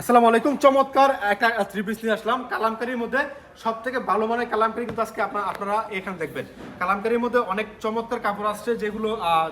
আসসালামু আলাইকুম। চমৎকার একটা থ্রি পিস নিয়ে আসলাম কালামকারীর মধ্যে। সব থেকে ভালো মানের কালামকারী কিন্তু আজকে আপনারা এখানে দেখবেন। কালামকারীর মধ্যে অনেক চমৎকার কাপড় আসছে, যেগুলো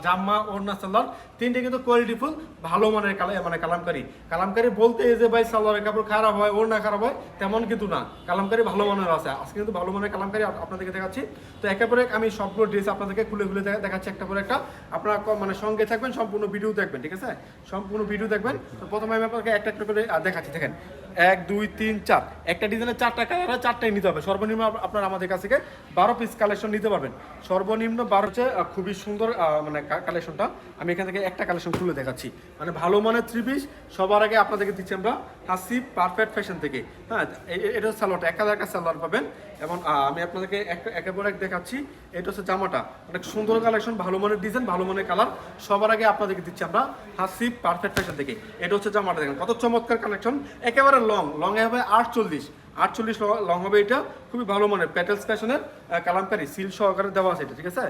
জামা ওড়না সালোয়ার তিনটে কিন্তু কোয়ালিটিফুল ভালো মানের কালামকারী। কালামকারী বলতে এই যে ভাই সালোয়ারের কাপড় খারাপ হয়, ওড়না খারাপ হয়, তেমন কিন্তু না। কালামকারী ভালো মানের আছে। আজকে কিন্তু ভালো মানের কালামকারী আপনাদেরকে দেখাচ্ছি। তো একেবারে আমি সবগুলো ড্রেস আপনাদেরকে খুলে খুলে দেখাচ্ছি একটা করে একটা। আপনারা মানে সঙ্গে থাকবেন, সম্পূর্ণ ভিডিও দেখবেন, ঠিক আছে? সম্পূর্ণ ভিডিও দেখবেন। তো প্রথমে আমি আপনাকে একটা একটা করে দেখাচ্ছি। দেখেন, 1 2 3 4, একটা ডিজাইনের 4টা কালার, 4টাই নিতে হবে। সর্বনিম্ন আপনারা আমাদের কাছ থেকে 12 পিস কালেকশন নিতে পারবেন। সর্বনিম্ন 12 হচ্ছে খুবই সুন্দর মানে কালেকশনটা। আমি এখান থেকে একটা কালেকশন খুলে দেখাচ্ছি। মানে ভালো মানের থ্রি পিস সবার আগে আপনাদেরকে দিচ্ছি আমরা হাসিব পারফেক্ট ফ্যাশন থেকে। হ্যাঁ, এটা হচ্ছে সালোয়ারটা, এক হাজার একটা সালোয়ার পাবেন। এবং আমি আপনাদেরকে একের পর এক দেখাচ্ছি। এটা হচ্ছে জামাটা, অনেক সুন্দর কালেকশন, ভালো মানের ডিজাইন, ভালো মানের কালার। সবার আগে আপনাদেরকে দিচ্ছি আমরা হাসিব পারফেক্ট ফ্যাশন থেকে। এটা হচ্ছে জামাটা, দেখেন কত চমৎকার কালেকশন। একেবারে লং এ হবে 48 লং হবে। এটা খুবই ভালো মানের প্যাটেলস ফ্যাশনের কালামকারী, সিল সহকারে দেওয়া আছে এটা, ঠিক আছে?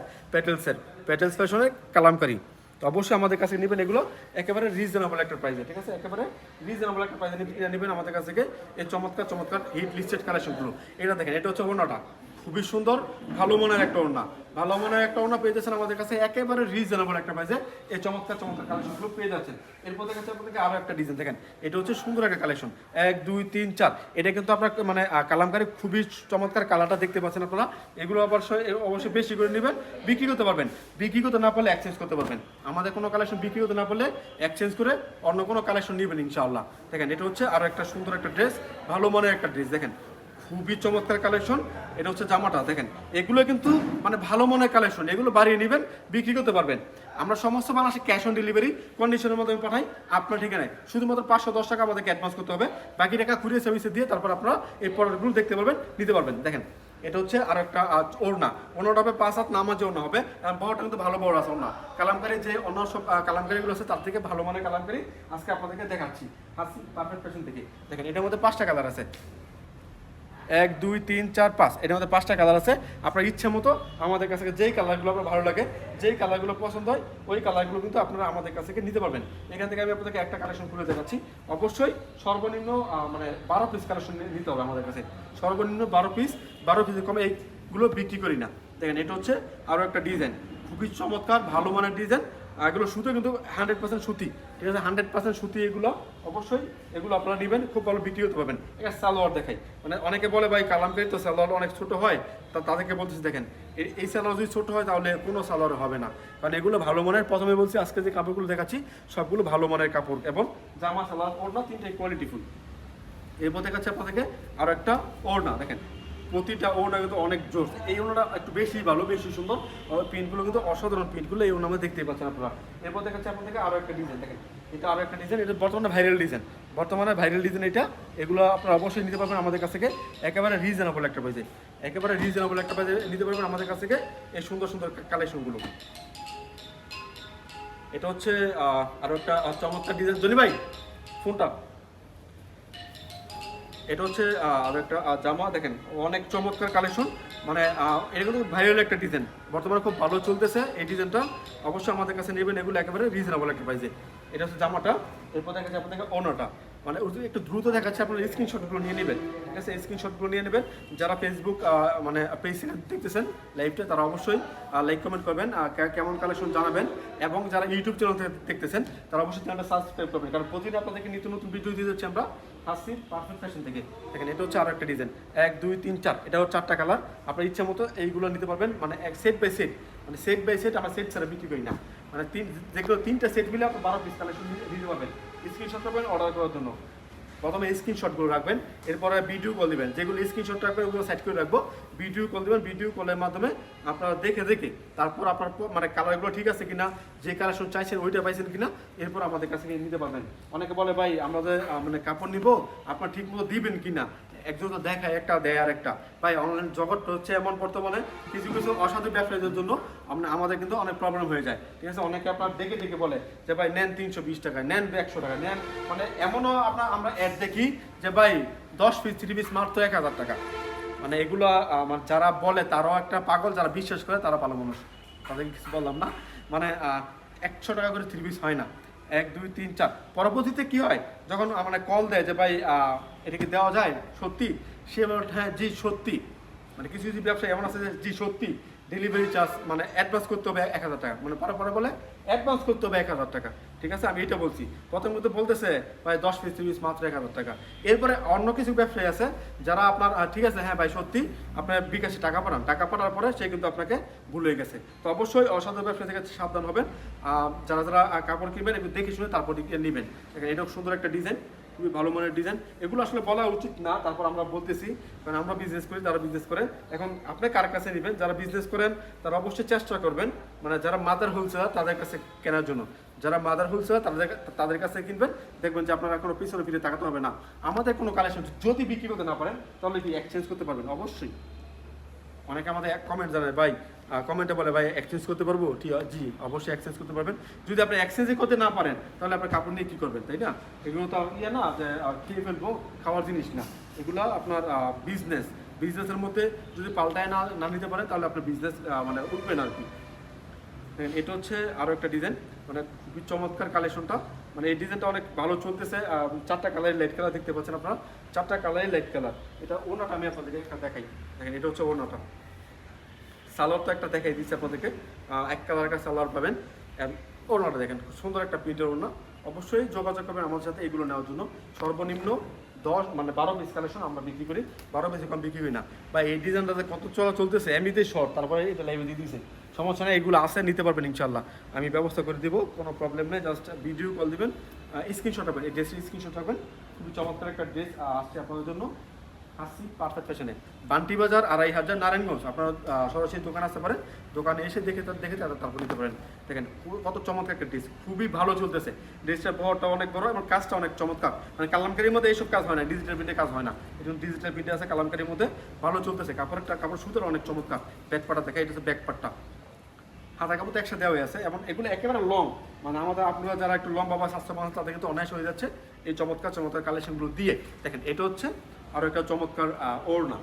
প্যাটেলস ফ্যাশনের কালামকারী। তো অবশ্যই আমাদের কাছে নেবেন এগুলো একেবারে রিজনেবল একটা প্রাইসে, ঠিক আছে? একেবারে রিজনেবল একটা প্রাইসে নেবেন আমাদের কাছ থেকে এই চমৎকার হিট লিস্টেড কালেকশনগুলো। এটা দেখেন, এটা হচ্ছে ওড়নাটা, খুবই সুন্দর ভালো মানের একটা ওড়না। ভালো মানের একটা ওড়না পেয়ে যাচ্ছেন আমাদের কাছে একেবারে রিজনেবল একটা প্রাইসে। এই চমৎকার কালেকশনগুলো পেয়ে যাচ্ছেন। এরপর দেখাচ্ছে আপনাদেরকে আরও একটা ডিজাইন। দেখেন, এটা হচ্ছে সুন্দর একটা কালেকশন, 1 2 3 4। এটা কিন্তু আপনার মানে কালামকারী খুবই চমৎকার কালারটা দেখতে পাচ্ছেন আপনারা। এগুলো অবশ্যই বেশি করে নেবেন, বিক্রি করতে পারবেন। বিক্রি করতে না পারলে এক্সচেঞ্জ করতে পারবেন। আমাদের কোনো কালেকশন বিক্রি করতে না পারলে এক্সচেঞ্জ করে অন্য কোনো কালেকশন নেবেন ইনশাআল্লাহ। দেখেন, এটা হচ্ছে আরও একটা সুন্দর একটা ড্রেস, ভালো মানের একটা ড্রেস। দেখেন, খুবই চমৎকার কালেকশন। এটা হচ্ছে জামাটা, দেখেন এগুলো কিন্তু মানে ভালো মনের কালেকশন। এগুলো বাড়িয়ে নেবেন, বিক্রি করতে পারবেন। আমরা সমস্ত বাংলাদেশে ক্যাশ অন ডেলিভারি কন্ডিশনের মধ্যে আমি পাঠাই আপনার ঠিকানায়। শুধুমাত্র 510 টাকা আমাদেরকে অ্যাডভান্স করতে হবে, বাকি টাকা কুরিয়ার সার্ভিসে দিয়ে তারপর আপনারা এই প্রোডাক্টগুলো দেখতে পারবেন, নিতে পারবেন। দেখেন, এটা হচ্ছে আর একটা ওড়নাটা হবে 5 হাত নামাজে ওড়না হবে। বড়টা কিন্তু ভালো বড় আছে ওড়না। কালামকারী যে অন্য সব কালামকারীগুলো আছে তার থেকে ভালো মানের কালামকারী আজকে আপনাদেরকে দেখাচ্ছি হাসিব পারফেক্ট ফ্যাশন থেকে। দেখেন, এটার মধ্যে 5টা কালার আছে, 1 2 3 4 5। এটার মধ্যে 5টা কালার আছে। আপনার ইচ্ছে মতো আমাদের কাছ থেকে যেই কালারগুলো আপনার ভালো লাগে, যেই কালারগুলো পছন্দ হয়, ওই কালারগুলো কিন্তু আপনারা আমাদের কাছ থেকে নিতে পারবেন। এখান থেকে আমি আপনাদেরকে একটা কালেকশন খুলে দেখাচ্ছি। অবশ্যই সর্বনিম্ন মানে 12 পিস কালেকশন নিতে হবে আমাদের কাছে। সর্বনিম্ন 12 পিসের কমে এইগুলো বিক্রি করি না। দেখেন, এটা হচ্ছে আরও একটা ডিজাইন, খুবই চমৎকার ভালো মানের ডিজাইন। এগুলো সুতো কিন্তু 100% সুতি, ঠিক আছে? 100% সুতি এগুলো। অবশ্যই এগুলো আপনারা নেবেন, খুব ভালো বিক্রি করতে পারবেন। এটা সালোয়ার দেখাই, মানে অনেকে বলে ভাই কালামকারী তো সালোয়ার অনেক ছোট হয়, তাদেরকে বলতেছি দেখেন এই সালোয়ার যদি ছোট হয় তাহলে কোনো সালোয়ার হবে না, কারণ এগুলো ভালো মানের। প্রথমে বলছি আজকে যে কাপড়গুলো দেখাচ্ছি সবগুলো ভালো মানের কাপড়, এবং জামা সালোয়ার ওড়না তিনটাই কোয়ালিটিফুল। এরপর দেখাচ্ছে আপনাদেরকে আরও একটা ওড়না। দেখেন, প্রতিটা ওড়না কিন্তু অনেক জোর। এই ওড়নাটা একটু বেশি ভালো, বেশি সুন্দর। প্রিন্টগুলো কিন্তু অসাধারণ প্রিন্টগুলো এই ওড়না মধ্যে দেখতেই পাচ্ছেন আপনারা। এরপর দেখাচ্ছে আপনাদেরকে আরও একটা ডিজাইন। দেখেন, এটা আরও একটা ডিজাইন। এটা বর্তমানে ভাইরাল ডিজাইন এটা। এগুলো আপনারা অবশ্যই নিতে পারবেন আমাদের কাছ থেকে একেবারে রিজনেবল একটা প্রাইসে। নিতে পারবেন আমাদের কাছ থেকে এই সুন্দর কালেকশনগুলো। এটা হচ্ছে আরও একটা চমৎকার ডিজাইন। জনি ভাই ফোনটা, এটা হচ্ছে আর একটা জামা। দেখেন, অনেক চমৎকার কালেকশন, মানে এটা কিন্তু ভাইরাল একটা ডিজাইন, বর্তমানে খুব ভালো চলতেছে এই ডিজাইনটা। অবশ্যই আমাদের কাছে নেবেন, এগুলো একেবারে রিজনেবল একটা প্রাইসে। এটা হচ্ছে জামাটা। এরপর দেখা যাচ্ছে আপনাদের ওড়নাটা, মানে একটু দ্রুত দেখাচ্ছে, আপনারা স্ক্রিনশটগুলো নিয়ে নেবেন, ঠিক আছে? স্ক্রিনশটগুলো নিয়ে নেবেন। যারা ফেসবুক মানে পেজ দেখতেছেন লাইভটা, তারা অবশ্যই লাইক কমেন্ট করবেন, কেমন কালেকশন জানাবেন। এবং যারা ইউটিউব চ্যানেল থেকে দেখতেছেন তারা অবশ্যই চ্যানেলটা সাবস্ক্রাইব করবেন, কারণ প্রতিদিন আপনাদেরকে নতুন ভিডিও দিয়ে দিচ্ছি আমরা হাসিব পারফেক্ট ফ্যাশন থেকে। দেখেন, এটা হচ্ছে আরও একটা ডিজাইন, 1 2 3 4। এটা হচ্ছে 4টা কালার। আপনার ইচ্ছা মতো এইগুলো নিতে পারবেন, মানে সেট বাই সেট। আমরা সেট ছাড়া বিক্রি করি না, মানে যেগুলো 3টা সেট মিলে আপনি 12 পিস কালেকশন দিতে পারবেন। স্ক্রিনশট করবেন অর্ডার করার জন্য। প্রথমে স্ক্রিনশটগুলো রাখবেন, এরপরে ভিডিও কল দিবেন। যেগুলো স্ক্রিনশট রাখবেন ওগুলো সাইড করে রাখবো, ভিডিও কল দিবেন। ভিডিও কলের মাধ্যমে আপনারা দেখে তারপর আপনার মানে কালারগুলো ঠিক আছে কিনা, যে কালেকশন চাইছেন ওইটা পাইছেন কিনা, এরপর আমাদের কাছে নিতে পারবেন। অনেকে বলে ভাই আমাদের মানে কাপড় নিব, আপনার ঠিক মতো দিবেন কিনা। একজন তো দেখায় একটা, দেয় আর একটা। ভাই অনলাইন জগৎটা হচ্ছে এমন বর্তমানে, কিছু অসাধু ব্যবসায়ীদের জন্য আমাদের কিন্তু অনেক প্রবলেম হয়ে যায়, ঠিক আছে? অনেকে আপনার দেখে বলে যে ভাই নেন 320 টাকায়, নেন 100 টাকায় নেন। মানে এমনও আমরা অ্যাড দেখি যে ভাই 10 পিস 3 পিস মাত্র 1000 টাকা। মানে এগুলো মানে যারা বলে তারাও একটা পাগল, যারা বিশ্বাস করে তারা ভালো মানুষ, তাদেরকে কিছু বললাম না। মানে 100 টাকা করে 3 পিস হয় না, 1 2 3 4। পরবর্তীতে কি হয়, যখন মানে কল দেয় যে ভাই এটা কি দেওয়া যায় সত্যি, সে বলে হ্যাঁ জি সত্যি। মানে কিছু কিছু ব্যবসায়ী এমন আছে যে জি সত্যি ডেলিভারি চার্জ মানে অ্যাডভান্স করতে হবে 1000 টাকা, মানে পরে পরে বলে অ্যাডভান্স করতে হবে 1000 টাকা। ঠিক আছে, আমি এটা বলছি। প্রথমে তো বলতেছে ভাই 10 পিস 30 পিস মাত্র 1000 টাকা। এরপরে অন্য কিছু ব্যবসায়ী আছে যারা আপনার ঠিক আছে হ্যাঁ ভাই সত্যি আপনার বিকাশে টাকা পাঠান, টাকা পাঠার পরে সে কিন্তু আপনাকে ভুল হয়ে গেছে। তো অবশ্যই অসাধু ব্যবসা থেকে সাবধান হবেন। যারা যারা কাপড় কিনবেন এগুলো দেখে শুনে তারপর নেবেন। দেখেন এটাও সুন্দর একটা ডিজাইন, খুবই ভালো মানের ডিজাইন। এগুলো আসলে বলা উচিত না, তারপর আমরা বলতেছি কারণ আমরা বিজনেস করি, যারা বিজনেস করেন এখন আপনি কার কাছে নেবেন, যারা বিজনেস করেন তারা অবশ্যই চেষ্টা করবেন মানে যারা মাদার হোলসেলার তাদের কাছে কেনার জন্য। যারা মাদার হোলসেলার তাদের কাছে কিনবেন, দেখবেন যে আপনারা কোনো পিছনে ফিরে তাকাতে হবে না। আমাদের কোনো কালেকশন যদি বিক্রি করতে না পারেন তাহলে কি এক্সচেঞ্জ করতে পারবেন অবশ্যই। অনেকে আমাদের এক কমেন্ট জানায় ভাই, কমেন্টে বলে ভাই এক্সচেঞ্জ করতে পারবো, ঠিক জি অবশ্যই এক্সচেঞ্জ করতে পারবেন। যদি আপনি এক্সচেঞ্জই করতে না পারেন তাহলে আপনার কাপড় নিয়ে কী করবেন, তাই না? এগুলো তো ইয়ে না যে খেয়ে ফেলবো, খাওয়ার জিনিস না। এগুলো আপনার বিজনেসের মধ্যে যদি পাল্টায় না নিতে পারেন তাহলে আপনার বিজনেস মানে উঠবে না আর কি। এটা হচ্ছে আরও একটা ডিজাইন, মানে খুবই চমৎকার কালেকশনটা। মানে এই ডিজাইনটা অনেক ভালো চলতেছে। 4টা কালারের লাইট কালার দেখতে পাচ্ছেন আপনারা, 4টা কালারের লাইট কালার। এটা ওনাটা আমি আপনাদেরকে একটা দেখাই, দেখেন এটা হচ্ছে ওনাটা। সালোয়ারটা একটা দেখাই দিচ্ছি আপনাদেরকে, এক কালার একটা সালোয়ার পাবেন। ওনাটা দেখেন খুব সুন্দর একটা প্রিন্টের ওনা। অবশ্যই যোগাযোগ করবেন আমার সাথে এগুলো নেওয়ার জন্য। সর্বনিম্ন 12 পিস কালেকশন আমরা বিক্রি করি, 12 পিস কম বিক্রি করি না। বা এই ডিজাইনটাতে কত চলতেছে এমনিতেই শর্ট, তারপরে এটা লাইভে দিয়ে দিয়েছে, সমস্যা নেই, এগুলো আছে নিতে পারবেন ইনশাল্লাহ, আমি ব্যবস্থা করে দিব, কোনো প্রবলেম নেই। জাস্ট ভিডিও কল দিবেন, স্ক্রিনশট রাখবেন, এই ড্রেসের স্ক্রিনশট রাখবেন। খুবই চমৎকার একটা ড্রেস আসছে আপনাদের জন্য, আসছি পারফেক্ট ফ্যাশনে। বান্টি বাজার 2500 নারায়ণগঞ্জ। আপনারা সরাসরি দোকানে আসতে পারেন, দোকানে এসে দেখে তারপর নিতে পারেন। দেখেন কত চমৎকার একটা ড্রেস, খুবই ভালো চলতেছে। ড্রেসটার বহরটা অনেক বড় এবং কাজটা অনেক চমৎকার। মানে কালামকারীর মধ্যে এইসব কাজ হয় না, ডিজিটাল প্রিন্টে কাজ হয় না। এখন ডিজিটাল প্রিন্টে আছে, কালামকারীর মধ্যে ভালো চলতেছে। কাপড় সুতরাং অনেক চমৎকার। ব্যাকপাটটা দেখা, এটা হচ্ছে ব্যাকপাটটা, হাতা কাপড় তো একসাথে দেওয়া আছে এবং এগুলো একেবারে লং, মানে আমাদের আপনারা যারা একটু লম্বা বা স্বাস্থ্য মানুষ তাদের কিন্তু অনায়াস হয়ে যাচ্ছে এই চমৎকার চমৎকার কালেকশনগুলো দিয়ে। দেখেন এটা হচ্ছে আরও একটা চমৎকার ওড়না,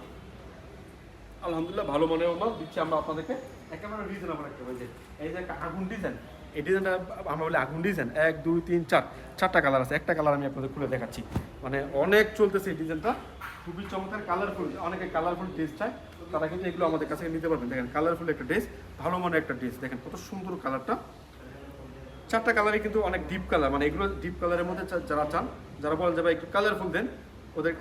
আলহামদুলিল্লাহ ভালো মানের ওড়না দিচ্ছি আমরা আপনাদেরকে, একেবারে রিজনেবল একটা হয়েছে। এই যে আগুন ডিজাইন, এই ডিজাইনটা আমরা বলি আগুন ডিজাইন। 1 2 3 4, 4টা কালার আছে, একটা কালার আমি আপনাদের খুলে দেখাচ্ছি। মানে অনেক চলতেছে এই ডিজাইনটা, খুবই চমৎকার কালারফুল। অনেকে কালারফুল ড্রেস চায়, তারা কিন্তু এগুলো আমাদের কাছে নিতে পারবেন। দেখেন কালারফুল একটা ড্রেস, ভালো মানের একটা ড্রেস, দেখেন কত সুন্দর কালারটা। 4টা কালারই কিন্তু অনেক ডিপ কালার, মানে এগুলো ডিপ কালারের মধ্যে যারা চান, যারা বলেন যে ভাই একটু কালারফুল দেন,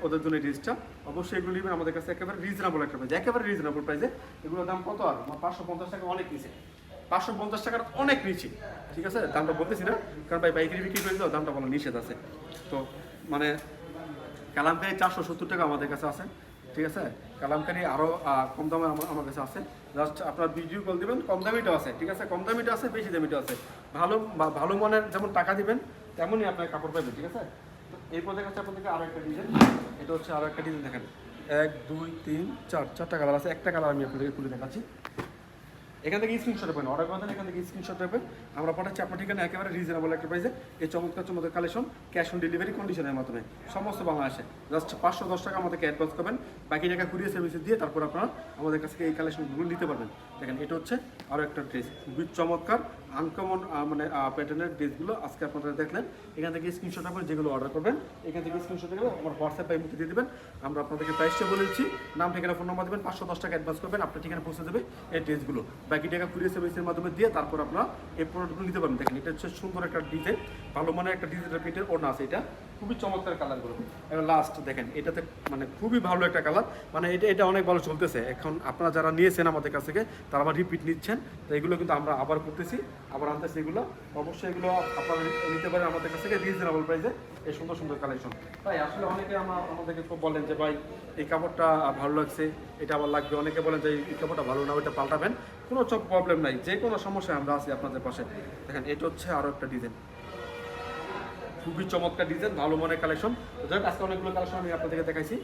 ওদের জন্য ড্রেসটা অবশ্যই এগুলো নেবেন আমাদের কাছে একেবারে রিজনেবল একটা প্রাইস, একেবারে রিজনেবল প্রাইসে। এগুলোর দাম কত আর 550 টাকা, অনেক নিচে, 550 টাকার অনেক নিচে। ঠিক আছে, দামটা বলতেছি না কারণ ভাই পাইকারি বিক্রি করে দিলেও দামটা বলা নিষেধ আছে। তো মানে কালামকারি 470 টাকা আমাদের কাছে আছে। ঠিক আছে, কালামকারি আরও কম দামে আমার কাছে আছে। জাস্ট আপনার ভিডিও কল দেবেন, কম দামিটাও আছে। ঠিক আছে, কম দামিটা আছে, বেশি দামিটাও আছে। ভালো মানের যেমন টাকা দিবেন তেমনই আপনার কাপড় পাবেন। ঠিক আছে, তো এরপর দেখাচ্ছে আপনাদেরকে আরও একটা ডিজাইন। এটা হচ্ছে আরও একটা ডিজাইন, দেখেন 1 2 3 4, 4টা কালার আছে, একটা কালার আমি আপনাদেরকে খুলে দেখাচ্ছি। এখান থেকে স্ক্রিনশট রাখবেন, অর্ডার করবেন, এখান থেকে স্ক্রিনশট রাখবেন, আমরা পাঠাচ্ছি আপনার ঠিকানা একেবারে রিজনেবল একটা প্রাইসে। এই চমৎকার চমৎকার কালেকশন ক্যাশ অন ডেলিভারি কন্ডিশনের মাধ্যমে সমস্ত বাংলাদেশে। জাস্ট 510 টাকা আমাদেরকে অ্যাডভান্স করবেন, বাকি টাকা কুরিয়ার সার্ভিসে দিয়ে তারপর আপনারা আমাদের কাছ থেকে এই কালেকশনগুলো নিতে পারবেন। দেখেন এটা হচ্ছে আরও একটা ড্রেস, খুবই চমৎকার আনকমন মানে প্যাটার্নের ড্রেসগুলো আজকে আপনারা দেখলেন। এখান থেকে স্ক্রিনশট রাখবেন, যেগুলো অর্ডার করবেন এখান থেকে স্ক্রিনশট রেখে আমার হোয়াটসঅ্যাপ বাই মুখে দিয়ে দেবেন। আমরা আপনাদেরকে প্রাইসটা বলে দিচ্ছি, নাম ঠিকানা ফোন নাম্বার দেবেন, 510 টাকা অ্যাডভান্স করবেন, আপনার ঠিকানা পৌঁছে দেবে এই ড্রেসগুলো, বাকি টাকা কুরিয়ার সার্ভিসের মাধ্যমে দিয়ে তারপর আপনারা এই প্রোডাক্টগুলো নিতে পারবেন। দেখেন এটা হচ্ছে সুন্দর একটা ডিজাইন, ভালো মানের একটা ডিজিটাল প্রিন্টের ওড়না আছে, এটা খুবই চমৎকার কালারগুলো। এবার লাস্ট দেখেন এটাতে মানে খুবই ভালো একটা কালার, মানে এটা অনেক ভালো চলতেছে এখন। আপনারা যারা নিয়েছেন আমাদের কাছ থেকে তারা আবার রিপিট নিচ্ছেন, তো এগুলো কিন্তু আমরা আবার করতেছি, আবার আনতেছি এগুলো। অবশ্যই এগুলো আপনারা নিতে পারেন আমাদের কাছ থেকে রিজনেবল প্রাইসে এই সুন্দর সুন্দর কালেকশন। তাই আসলে অনেকে আমাদেরকে খুব বলেন যে ভাই এই কাপড়টা ভালো লাগছে, এটা আবার লাগবে। অনেকে বলেন যে এই কাপড়টা ভালো না, ওইটা পাল্টাবেন, কোনো প্রবলেম নাই, যে কোনো সমস্যায় আমরা আছি আপনাদের পাশে। দেখেন এটা হচ্ছে আরও একটা ডিজাইন, খুবই চমৎকার ডিজাইন, ভালো মানের কালেকশন। যাই হোক আজকে অনেকগুলো কালেকশন আমি আপনাদেরকে দেখাইছি।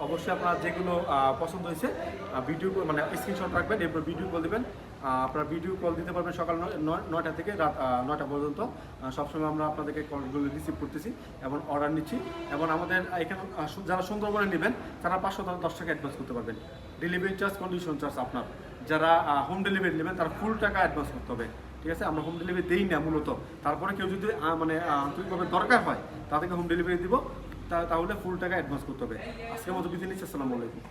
অবশ্যই আপনার যেগুলো পছন্দ হয়েছে ভিডিও মানে স্ক্রিনশট রাখবেন, এরপর ভিডিও কল দেবেন। আপনারা ভিডিও কল দিতে পারবেন সকাল 9টা থেকে রাত 9টা পর্যন্ত। সবসময় আমরা আপনাদেরকে কলগুলো রিসিভ করতেছি এবং অর্ডার নিচ্ছি। এবং আমাদের এখানে যারা সুন্দরবনে নেবেন তারা 510 টাকা অ্যাডভান্স করতে পারবেন। ডেলিভারি চার্জ কন্ডিশন চার্জ আপনার। যারা হোম ডেলিভারি নেবেন তারা ফুল টাকা অ্যাডভান্স করতে হবে। ঠিক ঠিক আছে, আমরা হোম ডেলিভারি দিই না মূলত। তারপরে কেউ যদি মানে আন্তরিকভাবে দরকার হয় তাদেরকে হোম ডেলিভারি দিব, তাহলে ফুল টাকা অ্যাডভান্স করতে হবে। আজকের মতো বিদায় নিচ্ছি, আসসালামু আলাইকুম।